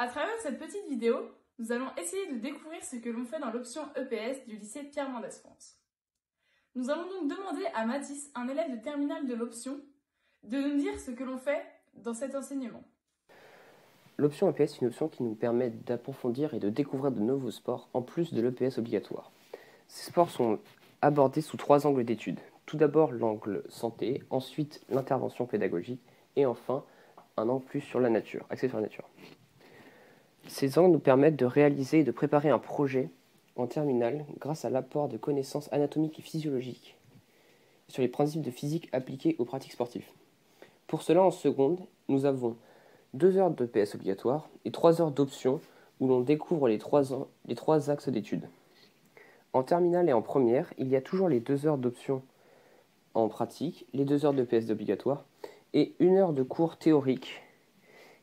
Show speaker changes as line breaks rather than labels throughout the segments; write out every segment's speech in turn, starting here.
À travers cette petite vidéo, nous allons essayer de découvrir ce que l'on fait dans l'option EPS du lycée Pierre Mendès France. Nous allons donc demander à Mathis, un élève de terminale de l'option, de nous dire ce que l'on fait dans cet enseignement.
L'option EPS est une option qui nous permet d'approfondir et de découvrir de nouveaux sports en plus de l'EPS obligatoire. Ces sports sont abordés sous 3 angles d'étude. Tout d'abord l'angle santé, ensuite l'intervention pédagogique et enfin un angle plus sur la nature, axé sur la nature. Ces angles nous permettent de réaliser et de préparer un projet en terminale grâce à l'apport de connaissances anatomiques et physiologiques sur les principes de physique appliqués aux pratiques sportives. Pour cela, en seconde, nous avons 2 heures de PS obligatoire et 3 heures d'options où l'on découvre les trois axes d'études. En terminale et en première, il y a toujours les 2 heures d'options en pratique, les 2 heures de PS obligatoire et 1 heure de cours théoriques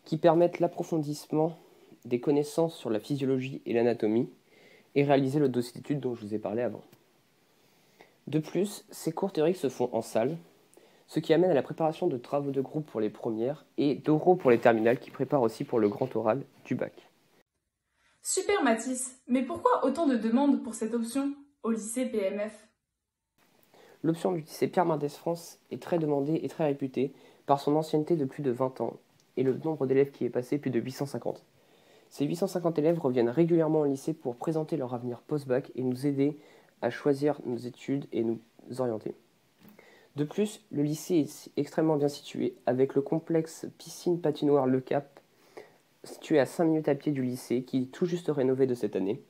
qui permettent l'approfondissement des connaissances sur la physiologie et l'anatomie et réaliser le dossier d'études dont je vous ai parlé avant. De plus, ces cours théoriques se font en salle, ce qui amène à la préparation de travaux de groupe pour les premières et d'oraux pour les terminales qui préparent aussi pour le grand oral du bac.
Super Mathis, mais pourquoi autant de demandes pour cette option au lycée PMF?
L'option du lycée Pierre Mendès France est très demandée et très réputée par son ancienneté de plus de 20 ans et le nombre d'élèves qui est passé plus de 850. Ces 850 élèves reviennent régulièrement au lycée pour présenter leur avenir post-bac et nous aider à choisir nos études et nous orienter. De plus, le lycée est extrêmement bien situé avec le complexe piscine-patinoire Le Cap, situé à 5 minutes à pied du lycée, qui est tout juste rénové de cette année.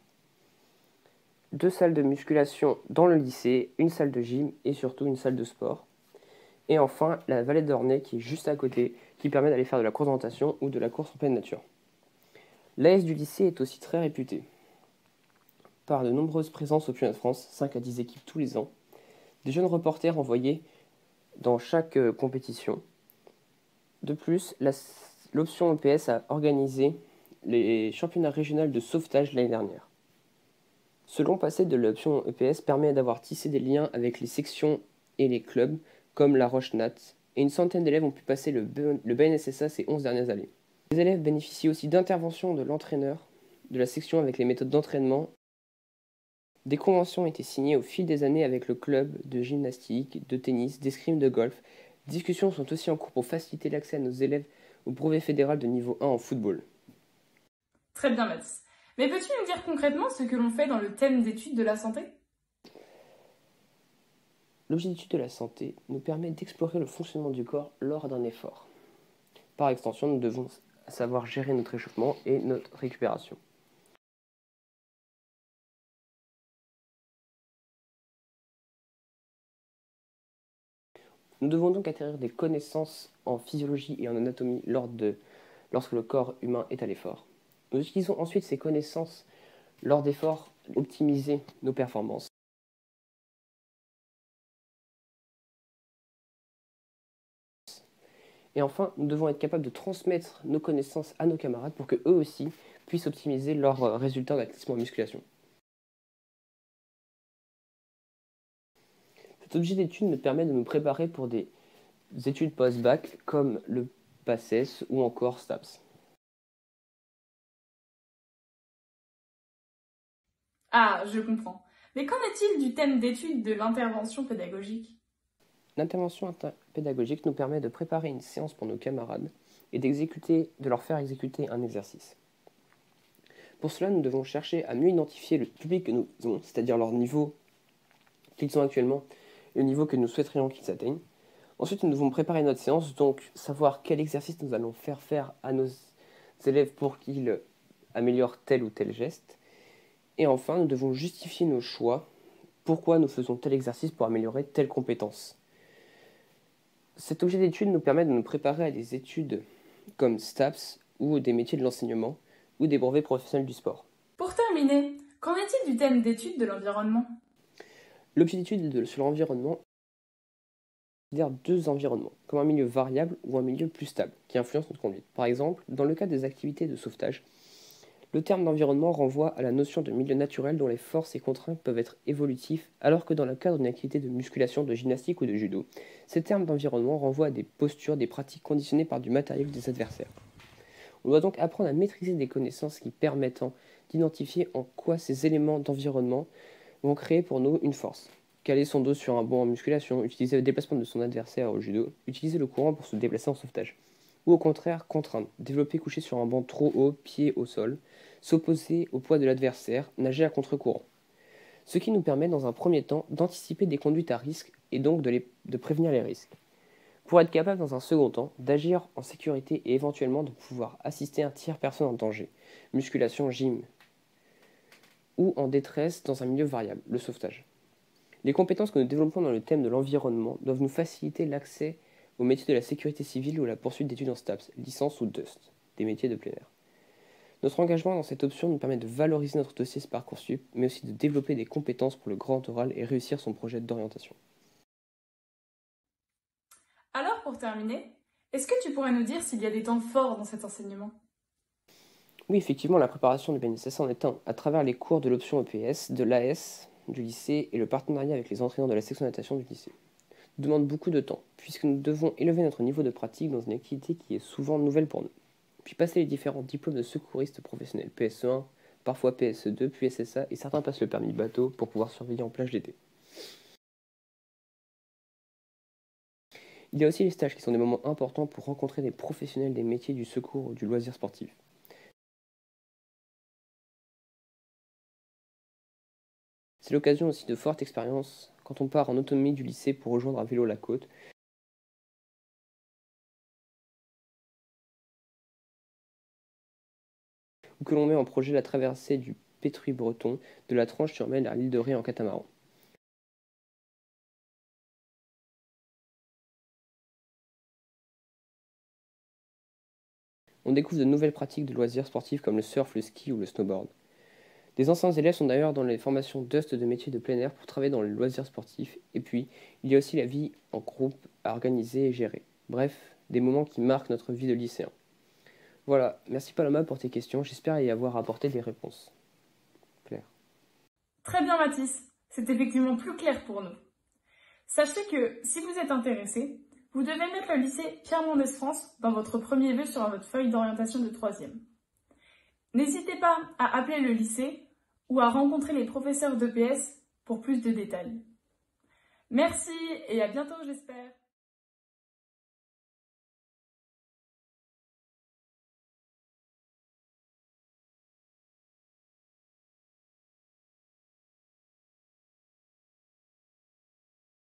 2 salles de musculation dans le lycée, une salle de gym et surtout une salle de sport. Et enfin, la vallée d'Ornay qui est juste à côté, qui permet d'aller faire de la course d'orientation ou de la course en pleine nature. L'AS du lycée est aussi très réputée par de nombreuses présences au Championnat de France, 5 à 10 équipes tous les ans, des jeunes reporters envoyés dans chaque compétition. De plus, l'option EPS a organisé les championnats régionaux de sauvetage l'année dernière. Ce long passé de l'option EPS permet d'avoir tissé des liens avec les sections et les clubs comme la Roche-Nat, et une centaine d'élèves ont pu passer le BNSSA ces 11 dernières années. Les élèves bénéficient aussi d'interventions de l'entraîneur de la section avec les méthodes d'entraînement. Des conventions ont été signées au fil des années avec le club de gymnastique, de tennis, d'escrime, de golf. Des discussions sont aussi en cours pour faciliter l'accès à nos élèves au brevet fédéral de niveau 1 en football.
Très bien Mathis. Mais peux-tu nous dire concrètement ce que l'on fait dans le thème d'études de la santé?
L'objet d'étude de la santé nous permet d'explorer le fonctionnement du corps lors d'un effort. Par extension, nous devons savoir gérer notre échauffement et notre récupération. Nous devons donc acquérir des connaissances en physiologie et en anatomie lorsque le corps humain est à l'effort. Nous utilisons ensuite ces connaissances lors d'efforts pour optimiser nos performances. Et enfin, nous devons être capables de transmettre nos connaissances à nos camarades pour qu'eux aussi puissent optimiser leurs résultats d'athlétisme en musculation. Cet objet d'étude nous permet de nous préparer pour des études post-bac comme le PACES ou encore STAPS.
Ah, je comprends. Mais qu'en est-il du thème d'étude de l'intervention pédagogique?
L'intervention pédagogique nous permet de préparer une séance pour nos camarades et de leur faire exécuter un exercice. Pour cela, nous devons chercher à mieux identifier le public que nous avons, c'est-à-dire leur niveau qu'ils sont actuellement et le niveau que nous souhaiterions qu'ils atteignent. Ensuite, nous devons préparer notre séance, donc savoir quel exercice nous allons faire à nos élèves pour qu'ils améliorent tel ou tel geste. Et enfin, nous devons justifier nos choix, pourquoi nous faisons tel exercice pour améliorer telle compétence. Cet objet d'étude nous permet de nous préparer à des études comme STAPS ou des métiers de l'enseignement ou des brevets professionnels du sport.
Pour terminer, qu'en est-il du thème d'étude de l'environnement?
L'objet d'étude sur l'environnement considère 2 environnements, comme un milieu variable ou un milieu plus stable, qui influence notre conduite. Par exemple, dans le cas des activités de sauvetage, le terme d'environnement renvoie à la notion de milieu naturel dont les forces et contraintes peuvent être évolutifs, alors que dans le cadre d'une activité de musculation, de gymnastique ou de judo, ces termes d'environnement renvoient à des postures, des pratiques conditionnées par du matériel ou des adversaires. On doit donc apprendre à maîtriser des connaissances qui permettent d'identifier en quoi ces éléments d'environnement vont créer pour nous une force. Caler son dos sur un banc en musculation, utiliser le déplacement de son adversaire au judo, utiliser le courant pour se déplacer en sauvetage. Ou au contraire, contraindre, développer couché sur un banc trop haut, pied au sol, s'opposer au poids de l'adversaire, nager à contre-courant. Ce qui nous permet dans un premier temps d'anticiper des conduites à risque et donc de prévenir les risques. Pour être capable dans un second temps d'agir en sécurité et éventuellement de pouvoir assister un tiers personne en danger, musculation, gym, ou en détresse dans un milieu variable, le sauvetage. Les compétences que nous développons dans le thème de l'environnement doivent nous faciliter l'accès aux métiers de la sécurité civile ou à la poursuite d'études en STAPS, licence ou DUST, des métiers de plein air. Notre engagement dans cette option nous permet de valoriser notre dossier Parcoursup, mais aussi de développer des compétences pour le grand oral et réussir son projet d'orientation.
Alors, pour terminer, est-ce que tu pourrais nous dire s'il y a des temps forts dans cet enseignement?
Oui, effectivement, la préparation du BNSS en est un, à travers les cours de l'option EPS, de l'AS, du lycée et le partenariat avec les entraîneurs de la section natation du lycée. Nous demande beaucoup de temps, puisque nous devons élever notre niveau de pratique dans une activité qui est souvent nouvelle pour nous. Puis passer les différents diplômes de secouristes professionnels, PSE1, parfois PSE2, puis SSA, et certains passent le permis bateau pour pouvoir surveiller en plage d'été. Il y a aussi les stages qui sont des moments importants pour rencontrer des professionnels des métiers du secours ou du loisir sportif. C'est l'occasion aussi de fortes expériences quand on part en autonomie du lycée pour rejoindre à vélo la côte. Ou que l'on met en projet la traversée du Pétruy breton de la Tranche-sur-Mer à l'île de Ré en catamaran. On découvre de nouvelles pratiques de loisirs sportifs comme le surf, le ski ou le snowboard. Des anciens élèves sont d'ailleurs dans les formations DUST de métiers de plein air pour travailler dans les loisirs sportifs. Et puis, il y a aussi la vie en groupe à organiser et gérer. Bref, des moments qui marquent notre vie de lycéen. Voilà, merci Paloma pour tes questions, j'espère y avoir apporté des réponses claires.
Très bien Mathis, c'est effectivement plus clair pour nous. Sachez que si vous êtes intéressé, vous devez mettre le lycée Pierre Mendès France dans votre premier vœu sur votre feuille d'orientation de 3e. N'hésitez pas à appeler le lycée ou à rencontrer les professeurs d'EPS pour plus de détails. Merci et à bientôt j'espère.